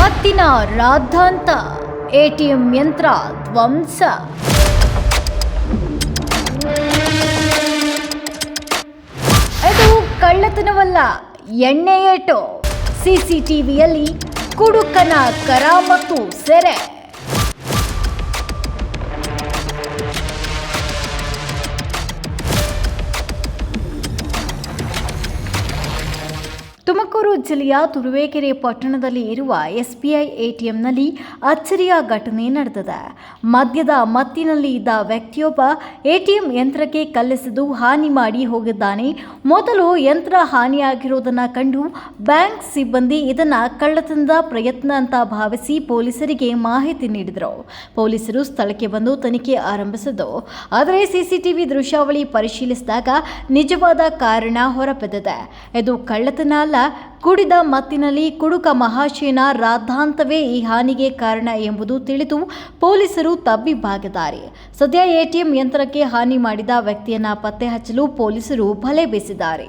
ಮತ್ತಿನ ರಾದ್ಧಾಂತ ಎಟಿಎಂ ಯಂತ್ರ ಧ್ವಂಸ. ಇದು ಕಳ್ಳತನವಲ್ಲ, ಎಣ್ಣೆ ಏಟು. ಸಿಸಿಟಿವಿಯಲ್ಲಿ ಕುಡುಕನ ಕರಾಮತ್ತು ಸೆರೆ. ತುಮಕೂರು ಜಿಲ್ಲೆಯ ತುರುವೇಕೆರೆ ಪಟ್ಟಣದಲ್ಲಿ ಇರುವ ಎಸ್ಬಿಐ ಎಟಿಎಂನಲ್ಲಿ ಅಚ್ಚರಿಯ ಘಟನೆ ನಡೆದಿದೆ. ಮದ್ಯದ ಮತ್ತಿನಲ್ಲಿ ಇದ್ದ ವ್ಯಕ್ತಿಯೊಬ್ಬ ಎಟಿಎಂ ಯಂತ್ರಕ್ಕೆ ಕಲ್ಲೆಸೆದು ಹಾನಿ ಮಾಡಿ ಹೋಗಿದ್ದಾನೆ. ಮೊದಲು ಯಂತ್ರ ಹಾನಿಯಾಗಿರುವುದನ್ನು ಕಂಡು ಬ್ಯಾಂಕ್ ಸಿಬ್ಬಂದಿ ಇದನ್ನು ಕಳ್ಳತನದ ಪ್ರಯತ್ನ ಅಂತ ಭಾವಿಸಿ ಪೊಲೀಸರಿಗೆ ಮಾಹಿತಿ ನೀಡಿದರು. ಪೊಲೀಸರು ಸ್ಥಳಕ್ಕೆ ಬಂದು ತನಿಖೆ ಆರಂಭಿಸಿದ್ದು, ಆದರೆ ಸಿಸಿಟಿವಿ ದೃಶ್ಯಾವಳಿ ಪರಿಶೀಲಿಸಿದಾಗ ನಿಜವಾದ ಕಾರಣ ಹೊರಬಿದ್ದಿದೆ. ಇದು ಕಳ್ಳತನ ಅಲ್ಲ, ಕುಡಿದ ಮತ್ತಿನಲ್ಲಿ ಕುಡುಕ ಮಹಾಶಯನ ರಾದ್ಧಾಂತವೇ ಈ ಹಾನಿಗೆ ಕಾರಣ ಎಂಬುದು ತಿಳಿದು ಪೊಲೀಸರು ತಬ್ಬಿಬ್ಬಾಗಿದ್ದಾರೆ. ಸದ್ಯ ಎಟಿಎಂ ಯಂತ್ರಕ್ಕೆ ಹಾನಿ ಮಾಡಿದ ವ್ಯಕ್ತಿಯನ್ನ ಪತ್ತೆ ಹಚ್ಚಲು ಪೊಲೀಸರು ಬಲೆ ಬೀಸಿದ್ದಾರೆ.